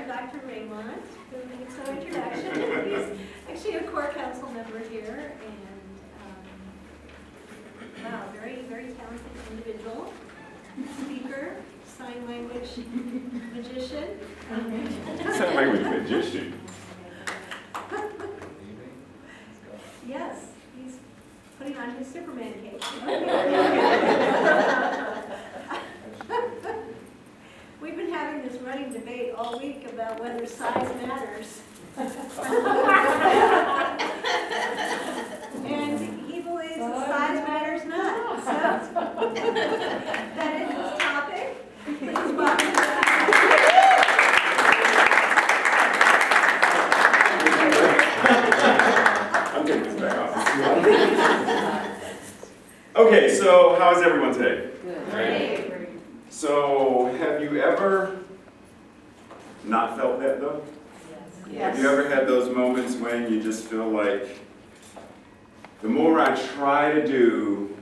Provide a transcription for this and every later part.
Dr. Raymond, who needs no introduction. He's actually a core council member here, and wow, very, very talented individual, speaker, sign language magician. Sign language magician. Yes, he's putting on his Superman cape. We've been having this running debate all week about whether size matters. And he believes that size matters not. So that is his topic. Please welcome I'm taking this back off. Okay, so how is everyone today? Great. So, have you ever not felt that though? Yes. Have you ever had those moments when you just feel like, the more I try to do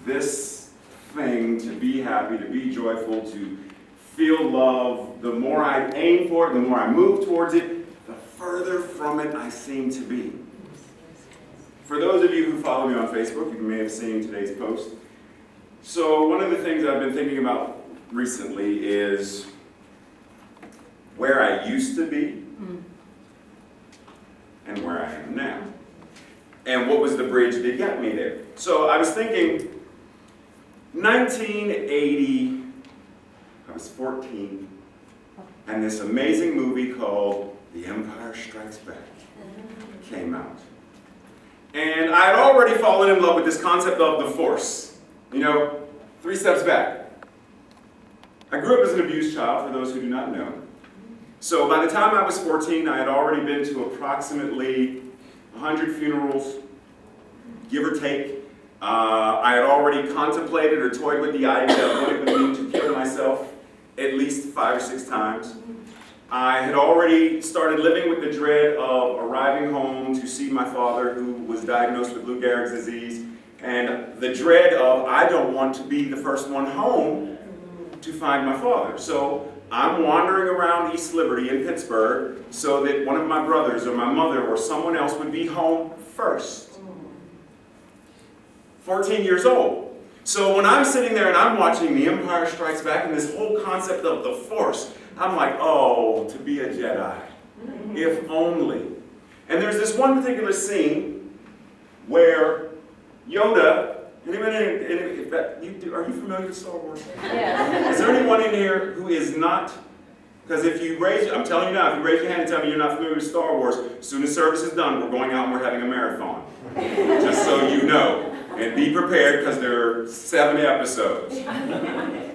this thing to be happy, to be joyful, to feel love, the more I aim for it, the more I move towards it, the further from it I seem to be. For those of you who follow me on Facebook, you may have seen today's post. So one of the things I've been thinking about recently is where I used to be and where I am now. And what was the bridge that got me there? So I was thinking, 1980, I was 14, and this amazing movie called The Empire Strikes Back came out. And I had already fallen in love with this concept of the Force. You know, 3 steps back. I grew up as an abused child, for those who do not know. So by the time I was 14, I had already been to approximately 100 funerals, give or take. I had already contemplated or toyed with the idea of what it would mean to kill myself at least 5 or 6 times. I had already started living with the dread of arriving home to see my father, who was diagnosed with Lou Gehrig's disease, and the dread of, I don't want to be the first one home to find my father. So I'm wandering around East Liberty in Pittsburgh so that one of my brothers or my mother or someone else would be home first. 14 years old. So when I'm sitting there and I'm watching The Empire Strikes Back and this whole concept of the Force, I'm like, oh, to be a Jedi, if only. And there's this one particular scene where Yoda, are you familiar with Star Wars? Yes. Is there anyone in here who is not? Because if you raise, I'm telling you now, if you raise your hand and tell me you're not familiar with Star Wars, as soon as service is done, we're going out and we're having a marathon. Just so you know. And be prepared because there are 7 episodes.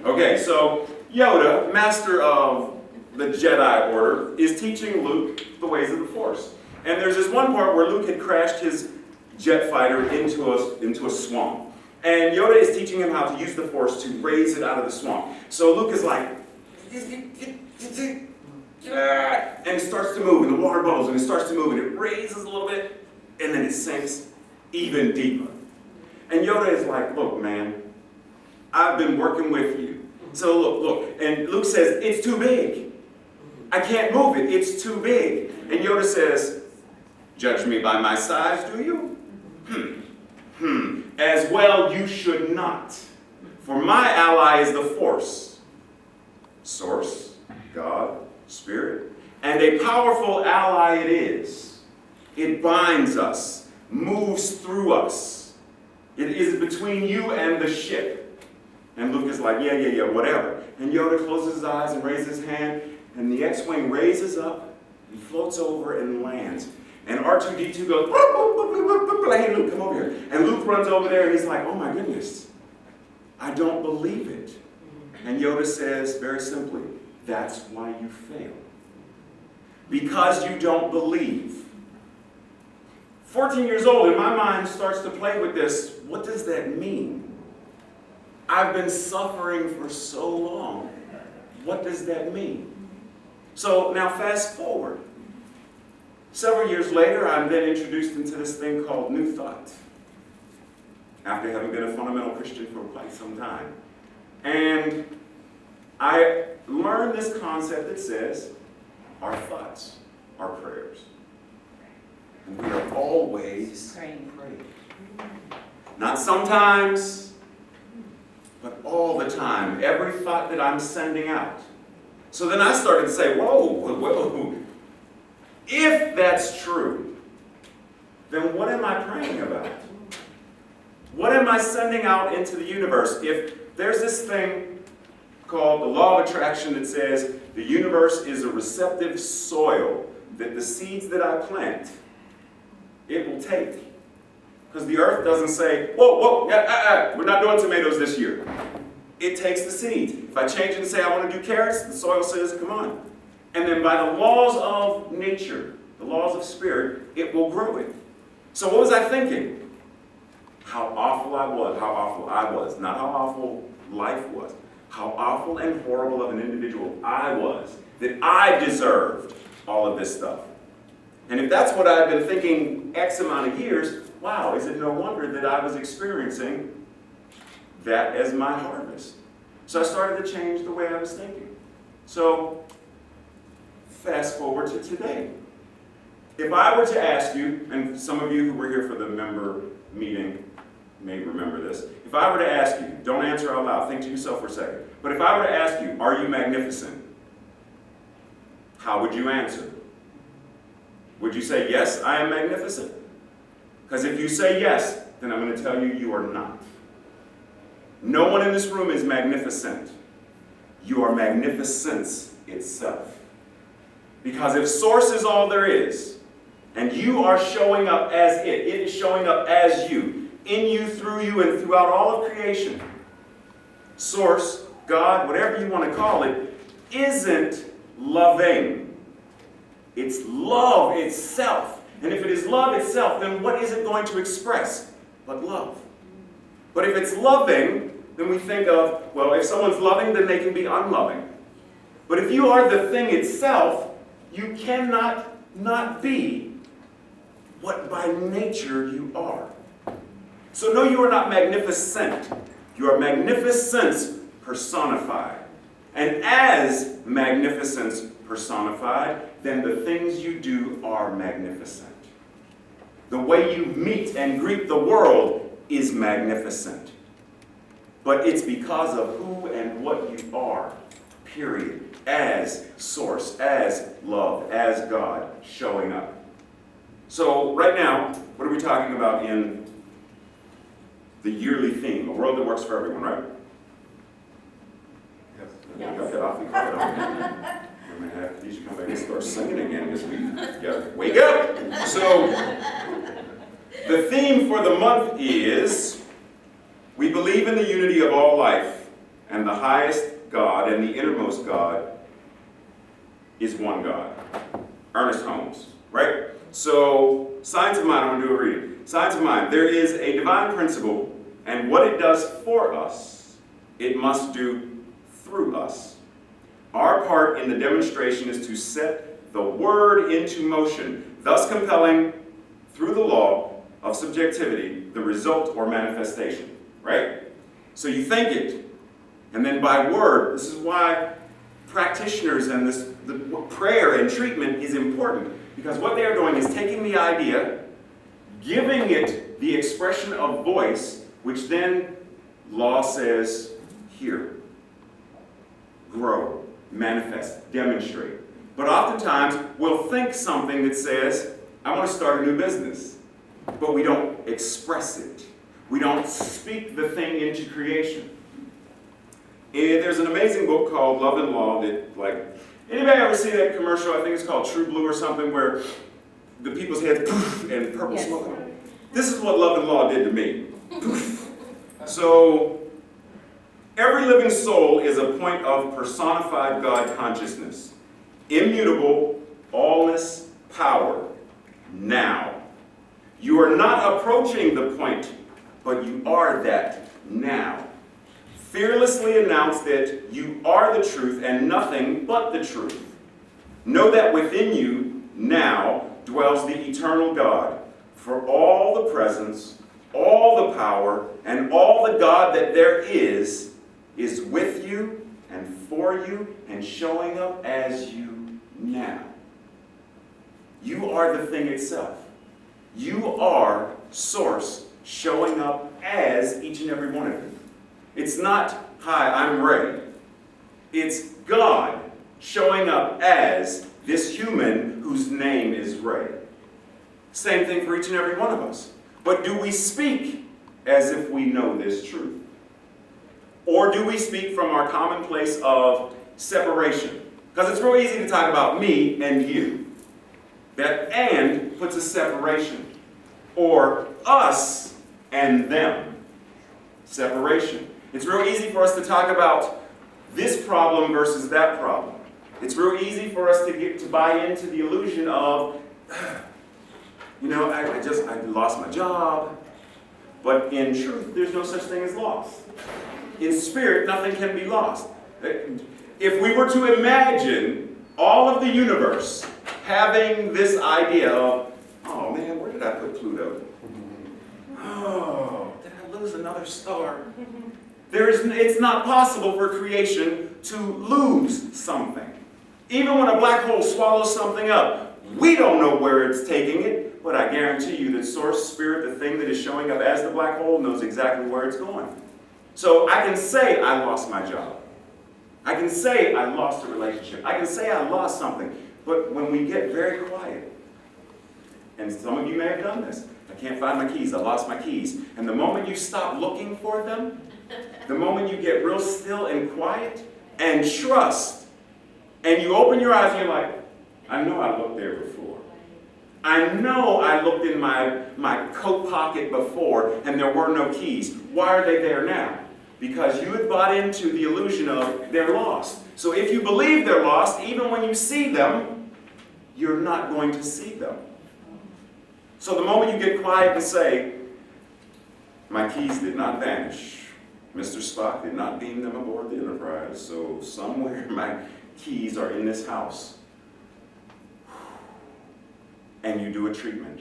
Okay, so Yoda, master of the Jedi Order, is teaching Luke the ways of the Force. And there's this one part where Luke had crashed his jet fighter into a swamp. And Yoda is teaching him how to use the Force to raise it out of the swamp. So Luke is like, and it starts to move, and the water bubbles, and it starts to move, and it raises a little bit, and then it sinks even deeper. And Yoda is like, look, man, I've been working with you. So look. And Luke says, it's too big. I can't move it, it's too big. And Yoda says, judge me by my size, do you? As well you should not. For my ally is the Force. Source, God, Spirit. And a powerful ally it is. It binds us, moves through us. It is between you and the ship. And Luke is like, yeah, whatever. And Yoda closes his eyes and raises his hand, and the X-Wing raises up and floats over and lands. And R2-D2 goes, hey Luke, come over here. And Luke runs over there and he's like, oh my goodness, I don't believe it. And Yoda says very simply, that's why you fail. Because you don't believe. 14 years old, and my mind starts to play with this. What does that mean? I've been suffering for so long. What does that mean? So now fast forward. Several years later, I'm then introduced into this thing called New Thought, after having been a fundamental Christian for quite some time. And I learned this concept that says, our thoughts, our prayers. And we are always praying. Not sometimes, but all the time. Every thought that I'm sending out. So then I started to say, whoa. If that's true, then what am I praying about? What am I sending out into the universe? If there's this thing called the law of attraction that says the universe is a receptive soil, that the seeds that I plant, it will take. Because the earth doesn't say, whoa, we're not doing tomatoes this year. It takes the seeds. If I change it and say I want to do carrots, the soil says, come on. And then by the laws of nature, the laws of spirit, it will grow it. So what was I thinking? How awful I was. Not how awful life was. How awful and horrible of an individual I was. That I deserved all of this stuff. And if that's what I've been thinking X amount of years, wow, is it no wonder that I was experiencing that as my harvest? So I started to change the way I was thinking. So, fast forward to today. If I were to ask you, and some of you who were here for the member meeting may remember this. If I were to ask you, don't answer out loud, think to yourself for a second. But if I were to ask you, are you magnificent? How would you answer? Would you say, yes, I am magnificent? Because if you say yes, then I'm going to tell you you are not. No one in this room is magnificent. You are magnificence itself. Because if source is all there is, and you are showing up as it is showing up as you, in you, through you, and throughout all of creation, source, God, whatever you want to call it, isn't loving. It's love itself. And if it is love itself, then what is it going to express but love? But if it's loving, then we think of, well, if someone's loving, then they can be unloving. But if you are the thing itself, you cannot not be what by nature you are. So no, you are not magnificent. You are magnificence personified. And as magnificence personified, then the things you do are magnificent. The way you meet and greet the world is magnificent. But it's because of who and what you are, period. As source, as love, as God showing up. So right now, what are we talking about in the yearly theme? A world that works for everyone, right? Yes. You got that awfully quiet on me. I'm going to have Khadijah come back and start singing again this week. Yeah, wake up! So, the theme for the month is, we believe in the unity of all life, and the highest God and the innermost God is one God. Ernest Holmes, right? So, Science of Mind, I'm going to do a reading. Science of Mind, there is a divine principle, and what it does for us, it must do through us. Our part in the demonstration is to set the word into motion, thus compelling, through the law of subjectivity, the result or manifestation, right? So you think it, and then by word, this is why practitioners and the prayer and treatment is important, because what they are doing is taking the idea, giving it the expression of voice, which then law says, here, grow, manifest, demonstrate. But oftentimes, we'll think something that says, I want to start a new business, but we don't express it. We don't speak the thing into creation. And there's an amazing book called Love and Law that, like, anybody ever see that commercial? I think it's called True Blue or something, where the people's heads poof and purple smoke. This is what Love and Law did to me. Poof. So, every living soul is a point of personified God consciousness. Immutable, allness, power. Now. You are not approaching the point, but you are that now. Fearlessly announce that you are the truth and nothing but the truth. Know that within you now dwells the eternal God, for all the presence, all the power, and all the God that there is with you and for you and showing up as you now. You are the thing itself. You are Source showing up as each and every one of you. It's not, hi, I'm Ray. It's God showing up as this human whose name is Ray. Same thing for each and every one of us. But do we speak as if we know this truth? Or do we speak from our common place of separation? Because it's real easy to talk about me and you. That "and" puts a separation. Or us and them. Separation. It's real easy for us to talk about this problem versus that problem. It's real easy for us to buy into the illusion of, I lost my job. But in truth, there's no such thing as loss. In spirit, nothing can be lost. If we were to imagine all of the universe having this idea of, oh man, where did I put Pluto? Oh, did I lose another star? It's not possible for creation to lose something. Even when a black hole swallows something up, we don't know where it's taking it, but I guarantee you that Source, Spirit, the thing that is showing up as the black hole, knows exactly where it's going. So I can say I lost my job. I can say I lost a relationship. I can say I lost something. But when we get very quiet, and some of you may have done this, I can't find my keys, I lost my keys. And the moment you stop looking for them, the moment you get real still and quiet and trust, and you open your eyes and you're like, I know I looked there before. I know I looked in my coat pocket before and there were no keys. Why are they there now? Because you had bought into the illusion of they're lost. So if you believe they're lost, even when you see them, you're not going to see them. So the moment you get quiet and say, my keys did not vanish. Mr. Spock did not beam them aboard the Enterprise, so somewhere my keys are in this house. And you do a treatment.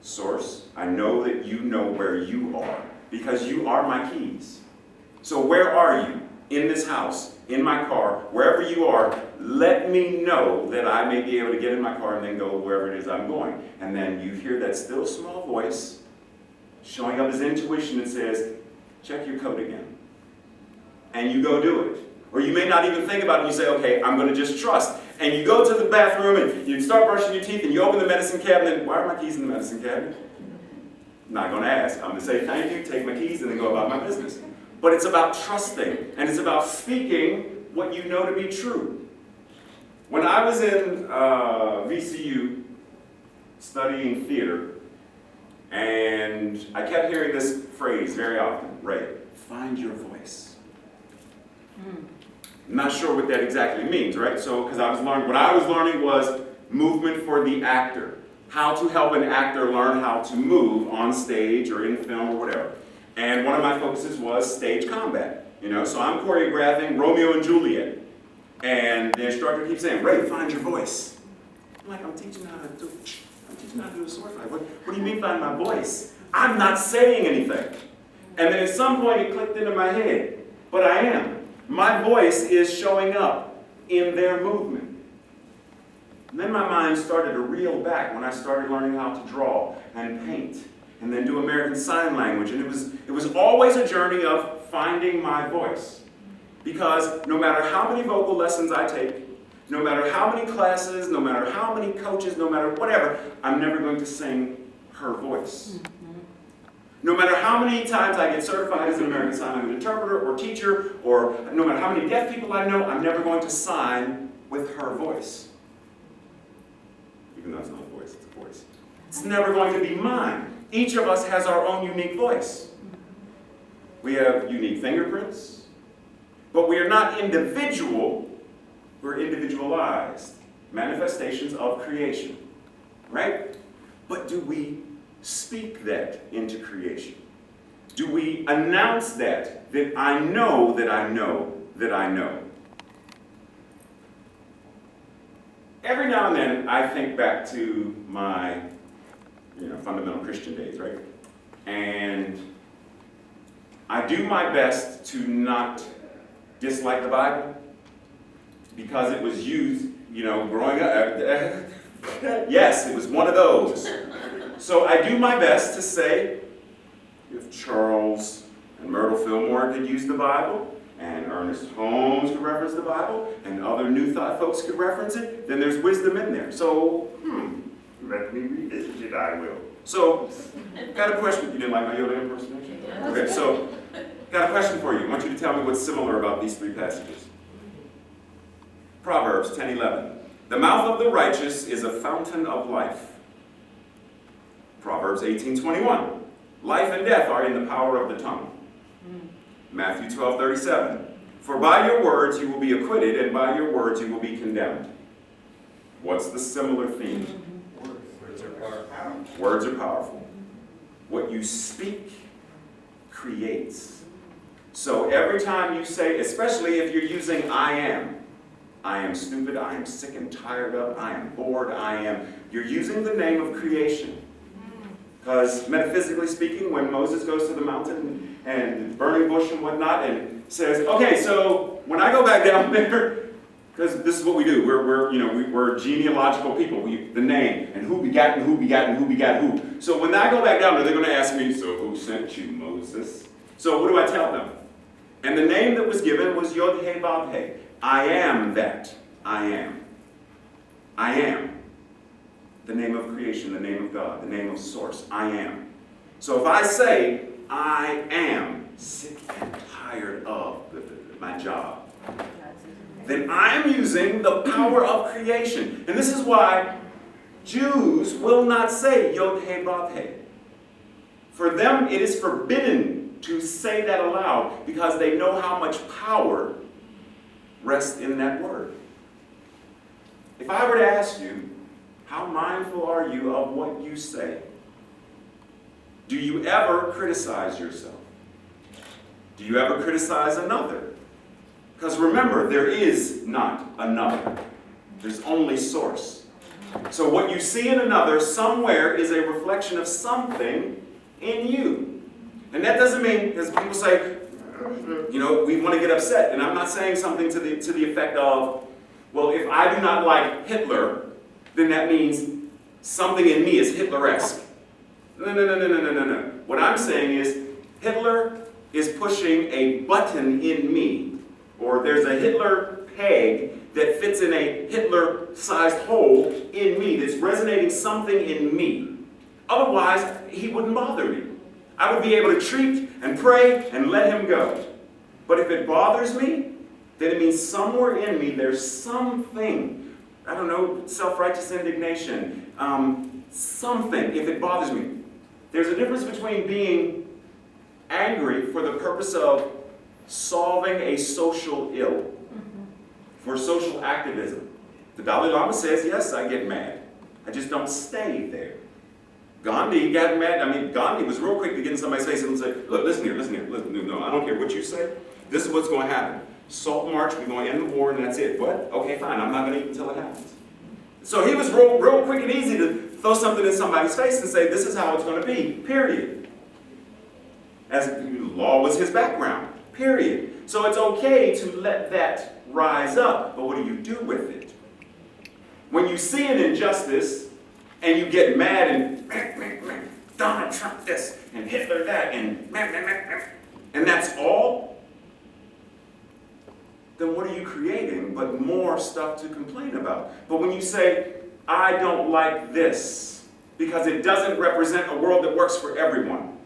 Source, I know that you know where you are, because you are my keys. So where are you? In this house, in my car, wherever you are, let me know that I may be able to get in my car and then go wherever it is I'm going. And then you hear that still small voice showing up as intuition that says, check your coat again. And you go do it. Or you may not even think about it and you say, okay, I'm going to just trust. And you go to the bathroom and you start brushing your teeth and you open the medicine cabinet. Why are my keys in the medicine cabinet? I'm not going to ask. I'm going to say thank you, take my keys, and then go about my business. But it's about trusting, and it's about speaking what you know to be true. When I was in VCU studying theater, and I kept hearing this phrase very often, Ray, find your voice. I'm not sure what that exactly means, right? So, because what I was learning was movement for the actor. How to help an actor learn how to move on stage or in film or whatever. And one of my focuses was stage combat. So I'm choreographing Romeo and Juliet. And the instructor keeps saying, Ray, find your voice. I'm like, I'm teaching how to do a sword fight. What do you mean find my voice? I'm not saying anything. And then at some point it clicked into my head. But I am. My voice is showing up in their movement. And then my mind started to reel back when I started learning how to draw and paint and then do American Sign Language. And it was always a journey of finding my voice. Because no matter how many vocal lessons I take, no matter how many classes, no matter how many coaches, no matter whatever, I'm never going to sing her voice. No matter how many times I get certified as an American Sign Language interpreter or teacher, or no matter how many deaf people I know, I'm never going to sign with her voice. Even though it's not a voice, it's a voice. It's never going to be mine. Each of us has our own unique voice. We have unique fingerprints, but we are not individual, we're individualized manifestations of creation, right? But do we speak that into creation? Do we announce that I know that I know that I know? Every now and then I think back to my fundamental Christian days, right? And I do my best to not dislike the Bible, because it was used, growing up. Yes, it was one of those. So I do my best to say, if Charles and Myrtle Fillmore could use the Bible, and Ernest Holmes could reference the Bible, and other New Thought folks could reference it, then there's wisdom in there. So, let me revisit it, I will. So, got a question. You didn't like my Yoda impersonation? Okay, so, got a question for you. I want you to tell me what's similar about these three passages. Proverbs 10:11. The mouth of the righteous is a fountain of life. Proverbs 18:21. Life and death are in the power of the tongue. Matthew 12:37. For by your words you will be acquitted, and by your words you will be condemned. What's the similar theme? Words are powerful. Words are powerful. What you speak creates. So every time you say, especially if you're using I am stupid, I am sick and tired of, I am bored, you're using the name of creation. Because metaphysically speaking, when Moses goes to the mountain and burning bush and whatnot and says, okay, so when I go back down there, because this is what we do, we're genealogical people, the name, and who begat and who begat and who begat who. So when I go back down there, they're going to ask me, so who sent you, Moses? So what do I tell them? And the name that was given was Yod-Heh-Vav-Heh. I am that. I am. I am. The name of creation, the name of God, the name of source. I am. So if I say, I am sick and tired of my job, then I'm using the power of creation. And this is why Jews will not say Yod-Heh-Vav-Heh. For them, it is forbidden to say that aloud because they know how much power rests in that word. If I were to ask you, how mindful are you of what you say? Do you ever criticize yourself? Do you ever criticize another? Because remember, there is not another. There's only source. So what you see in another somewhere is a reflection of something in you. And that doesn't mean, as people say, we want to get upset. And I'm not saying something to the effect of, well, if I do not like Hitler, then that means something in me is Hitler-esque. No. What I'm saying is Hitler is pushing a button in me, or there's a Hitler peg that fits in a Hitler-sized hole in me that's resonating something in me. Otherwise, he wouldn't bother me. I would be able to treat and pray and let him go. But if it bothers me, then it means somewhere in me there's something, I don't know, self-righteous indignation, something, if it bothers me. There's a difference between being angry for the purpose of solving a social ill, for social activism. The Dalai Lama says, yes, I get mad. I just don't stay there. Gandhi got mad. Gandhi was real quick to get in somebody's face and say, look, listen here. No, I don't care what you say. This is what's going to happen. Salt march, we're going to end the war, and that's it. What? Okay, fine, I'm not going to eat until it happens. So he was real quick and easy to throw something in somebody's face and say, this is how it's going to be, period. As law was his background, period. So it's okay to let that rise up, but what do you do with it? When you see an injustice, and you get mad and Donald Trump this, and Hitler that, and that's all, then what are you creating but more stuff to complain about? But when you say, I don't like this, because it doesn't represent a world that works for everyone,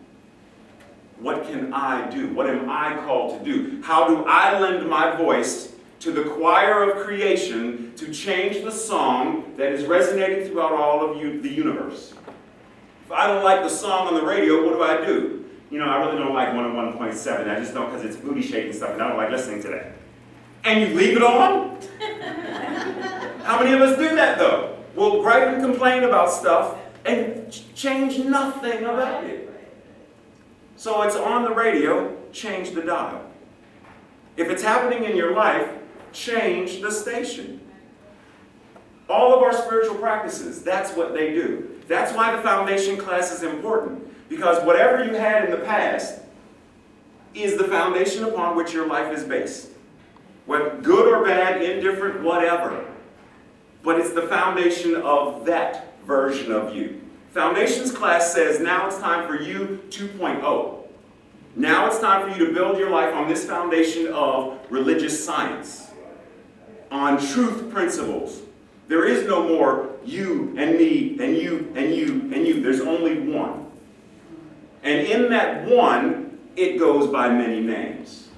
what can I do? What am I called to do? How do I lend my voice to the choir of creation to change the song that is resonating throughout all of the universe? If I don't like the song on the radio, what do? I really don't like 101.7. I just don't, because it's booty shaking stuff, and I don't like listening to that. And you leave it on? How many of us do that, though? We'll gripe and complain about stuff and change nothing about it. So it's on the radio, change the dial. If it's happening in your life, change the station. All of our spiritual practices, that's what they do. That's why the foundation class is important. Because whatever you had in the past is the foundation upon which your life is based. Whether good or bad, indifferent, whatever. But it's the foundation of that version of you. Foundations class says now it's time for you 2.0. Now it's time for you to build your life on this foundation of religious science, on truth principles. There is no more you and me and you and you and you. There's only one. And in that one, it goes by many names.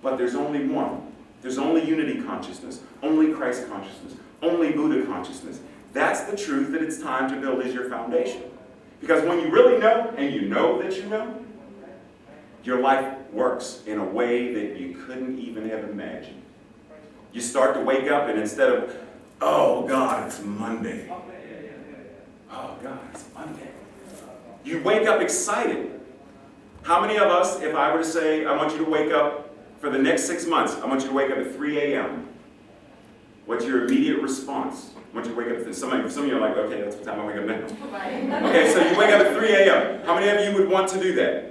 But there's only one. There's only unity consciousness, only Christ consciousness, only Buddha consciousness. That's the truth that it's time to build as your foundation. Because when you really know, and you know that you know, your life works in a way that you couldn't even have imagined. You start to wake up and instead of, oh God, it's Monday. Oh God, it's Monday. You wake up excited. How many of us, if I were to say, I want you to wake up for the next 6 months, I want you to wake up at 3 a.m. What's your immediate response? I want you to wake up at some of you are like, okay, that's what time I wake up now. Okay, so you wake up at 3 a.m. How many of you would want to do that?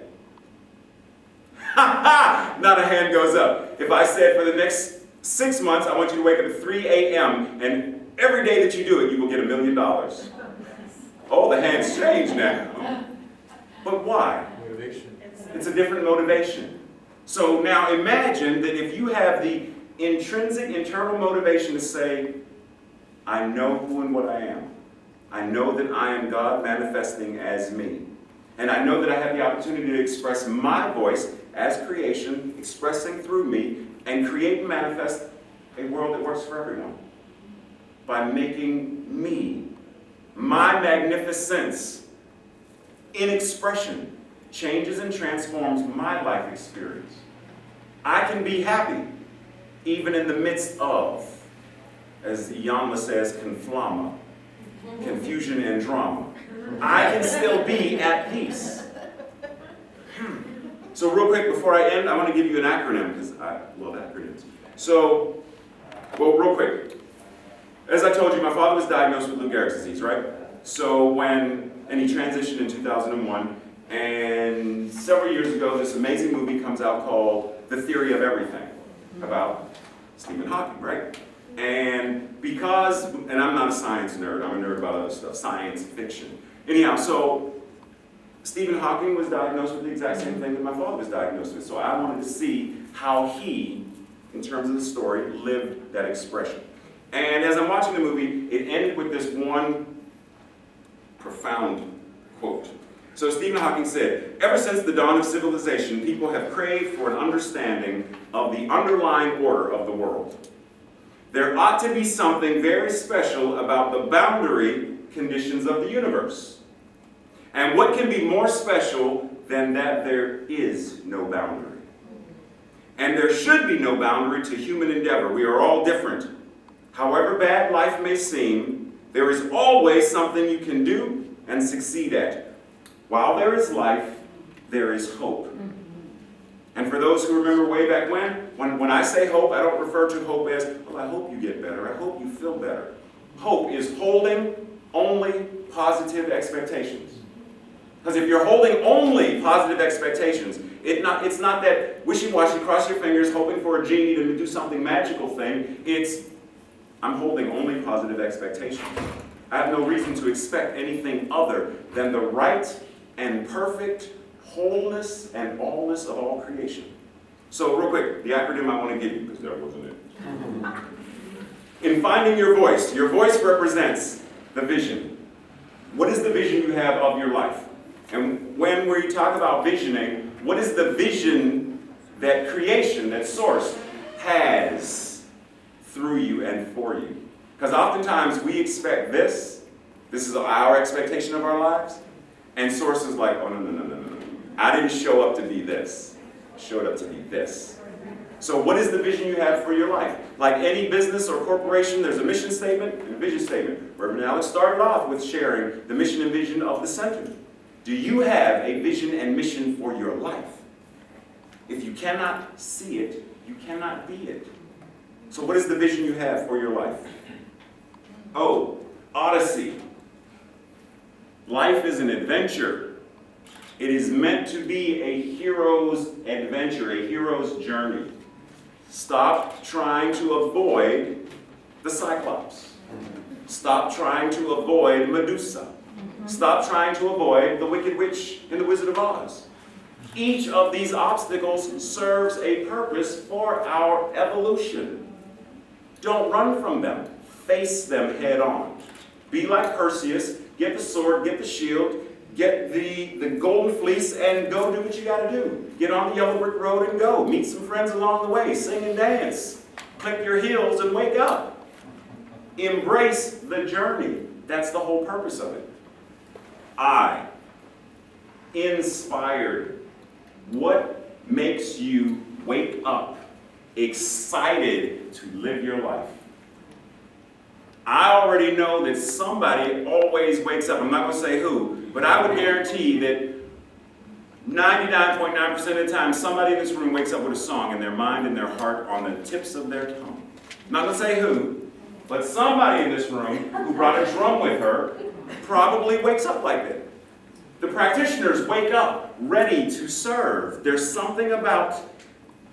Ha ha! Not a hand goes up. If I said for the next 6 months, I want you to wake up at 3 a.m. and every day that you do it, you will get $1 million. Oh, the hands change now. But why? Motivation. It's a different motivation. So now imagine that if you have the intrinsic internal motivation to say, I know who and what I am. I know that I am God manifesting as me. And I know that I have the opportunity to express my voice as creation, expressing through me, and create and manifest a world that works for everyone. By making me, my magnificence, in expression, changes and transforms my life experience. I can be happy, even in the midst of, as Yanma says, conflama, confusion and drama. I can still be at peace. So real quick, before I end, I want to give you an acronym, because I love acronyms. So, well, real quick. As I told you, my father was diagnosed with Lou Gehrig's disease, right? So and he transitioned in 2001, and several years ago, this amazing movie comes out called The Theory of Everything, about Stephen Hawking, right? And because, and I'm not a science nerd, I'm a nerd about other stuff, science fiction. Anyhow, so Stephen Hawking was diagnosed with the exact same thing that my father was diagnosed with. So I wanted to see how he, in terms of the story, lived that expression. And as I'm watching the movie, it ended with this one profound quote. So Stephen Hawking said, ever since the dawn of civilization, people have craved for an understanding of the underlying order of the world. There ought to be something very special about the boundary conditions of the universe. And what can be more special than that there is no boundary? And there should be no boundary to human endeavor. We are all different. However bad life may seem, there is always something you can do and succeed at. While there is life, there is hope. And for those who remember way back when I say hope, I don't refer to hope as, oh, I hope you get better, I hope you feel better. Hope is holding only positive expectations. Because if you're holding only positive expectations, it's not that wishy-washy, cross your fingers, hoping for a genie to do something magical thing. It's, I'm holding only positive expectations. I have no reason to expect anything other than the right and perfect wholeness and allness of all creation. So real quick, the acronym I want to give you, because that wasn't it. In finding your voice represents the vision. What is the vision you have of your life? And when we talk about visioning, what is the vision that creation, that source, has through you and for you? Because oftentimes we expect this is our expectation of our lives, and source is like, oh no. I didn't show up to be this. I showed up to be this. So what is the vision you have for your life? Like any business or corporation, there's a mission statement and a vision statement. Reverend Alex started off with sharing the mission and vision of the center. Do you have a vision and mission for your life? If you cannot see it, you cannot be it. So what is the vision you have for your life? Oh, Odyssey. Life is an adventure. It is meant to be a hero's adventure, a hero's journey. Stop trying to avoid the Cyclops. Stop trying to avoid Medusa. Stop trying to avoid the Wicked Witch in The Wizard of Oz. Each of these obstacles serves a purpose for our evolution. Don't run from them. Face them head on. Be like Perseus. Get the sword, get the shield, get the golden fleece, and go do what you got to do. Get on the yellow brick road and go. Meet some friends along the way. Sing and dance. Click your heels and wake up. Embrace the journey. That's the whole purpose of it. Inspired. What makes you wake up excited to live your life? I already know that somebody always wakes up. I'm not going to say who, but I would guarantee that 99.9% of the time, somebody in this room wakes up with a song in their mind and their heart on the tips of their tongue. I'm not going to say who, but somebody in this room who brought a drum with her probably wakes up like that. The practitioners wake up ready to serve. There's something about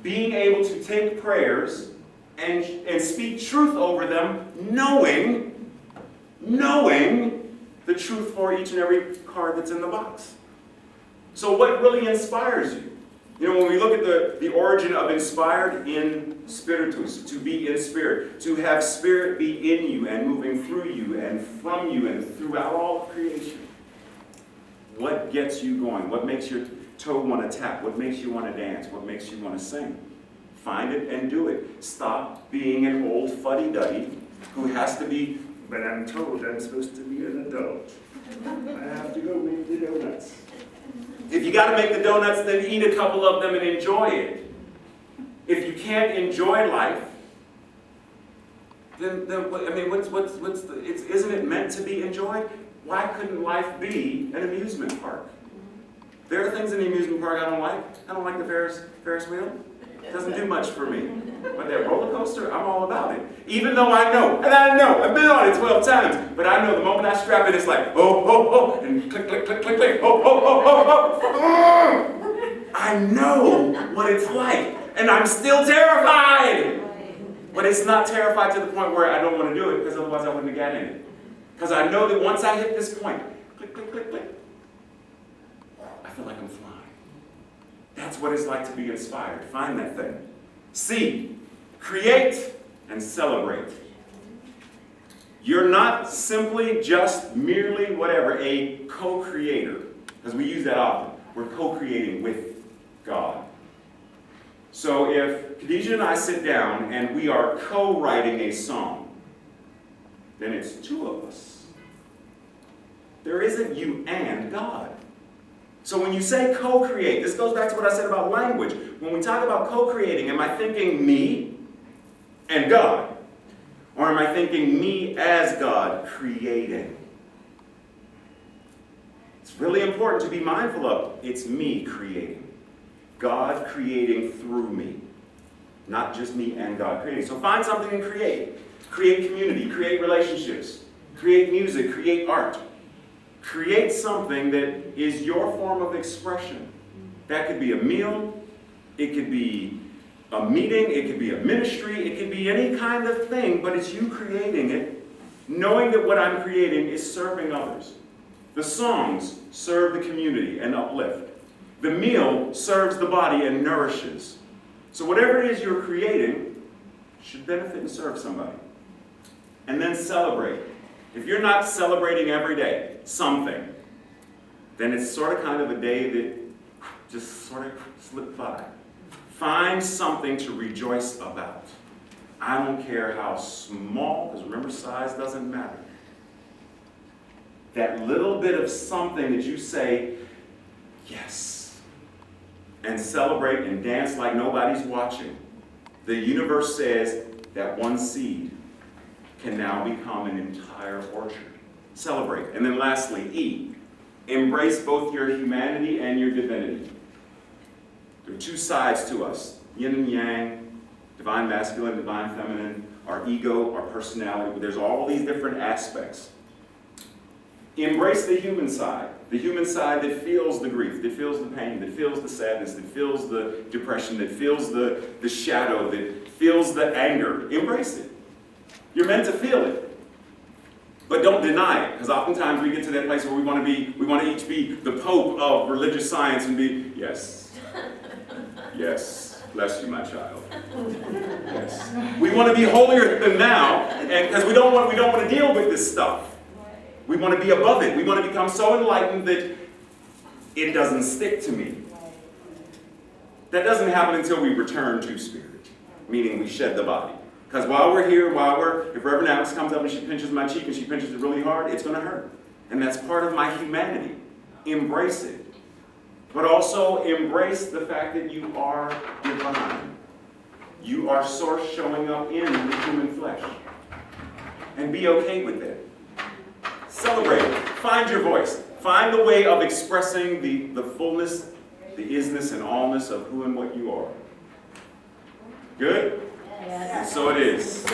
being able to take prayers and speak truth over them, knowing the truth for each and every card that's in the box. So what really inspires you? You know, when we look at the origin of inspired, in spiritus, to be in spirit, to have spirit be in you and moving through you and from you and throughout all of creation. What gets you going? What makes your toe want to tap? What makes you want to dance? What makes you want to sing? Find it and do it. Stop being an old fuddy-duddy who has to be, but I'm told I'm supposed to be an adult. I have to go make the donuts. If you got to make the donuts, then eat a couple of them and enjoy it. If you can't enjoy life, then I mean, isn't it meant to be enjoyed? Why couldn't life be an amusement park? There are things in the amusement park I don't like. I don't like the Ferris wheel. It doesn't do much for me. But that roller coaster, I'm all about it. Even though I know, I've been on it 12 times, but I know the moment I strap it, it's like, oh, and click, click, click, click, click, oh. I know what it's like, and I'm still terrified. But it's not terrified to the point where I don't want to do it, because otherwise I wouldn't have gotten in it. Because I know that once I hit this point, click, click, click, click, I feel like I'm flying. That's what it's like to be inspired. Find that thing. C, create and celebrate. You're not simply just merely whatever, a co-creator. Because we use that often. We're co-creating with God. So if Khadijah and I sit down and we are co-writing a song, then it's two of us. There isn't you and God. So when you say co-create, this goes back to what I said about language. When we talk about co-creating, am I thinking me and God? Or am I thinking me as God creating? It's really important to be mindful of. It's me creating. God creating through me. Not just me and God creating. So find something and create. Create community, create relationships, create music, create art. Create something that is your form of expression. That could be a meal, it could be a meeting, it could be a ministry, it could be any kind of thing, but it's you creating it, knowing that what I'm creating is serving others. The songs serve the community and uplift. The meal serves the body and nourishes. So whatever it is you're creating should benefit and serve somebody. And then celebrate. If you're not celebrating every day something, then it's sort of kind of a day that just sort of slipped by. Find something to rejoice about. I don't care how small, because remember, size doesn't matter. That little bit of something that you say, yes, and celebrate and dance like nobody's watching. The universe says that one seed can now become an entire orchard. Celebrate. And then lastly, E, embrace both your humanity and your divinity. There are two sides to us, yin and yang, divine masculine, divine feminine, our ego, our personality. There's all these different aspects. Embrace the human side that feels the grief, that feels the pain, that feels the sadness, that feels the depression, that feels the shadow, that feels the anger, embrace it. You're meant to feel it. But don't deny it, because oftentimes we get to that place where we want to each be the Pope of religious science and be, yes, yes, bless you, my child. Yes. We want to be holier than thou, and because we don't want to deal with this stuff. We want to be above it. We want to become so enlightened that it doesn't stick to me. That doesn't happen until we return to spirit, meaning we shed the body. Because while we're here, if Reverend Alex comes up and she pinches my cheek and she pinches it really hard, it's going to hurt. And that's part of my humanity. Embrace it. But also embrace the fact that you are divine. You are source showing up in the human flesh. And be okay with that. Celebrate it. Find your voice. Find the way of expressing the fullness, the isness and allness of who and what you are. Good? Yes. And so it is.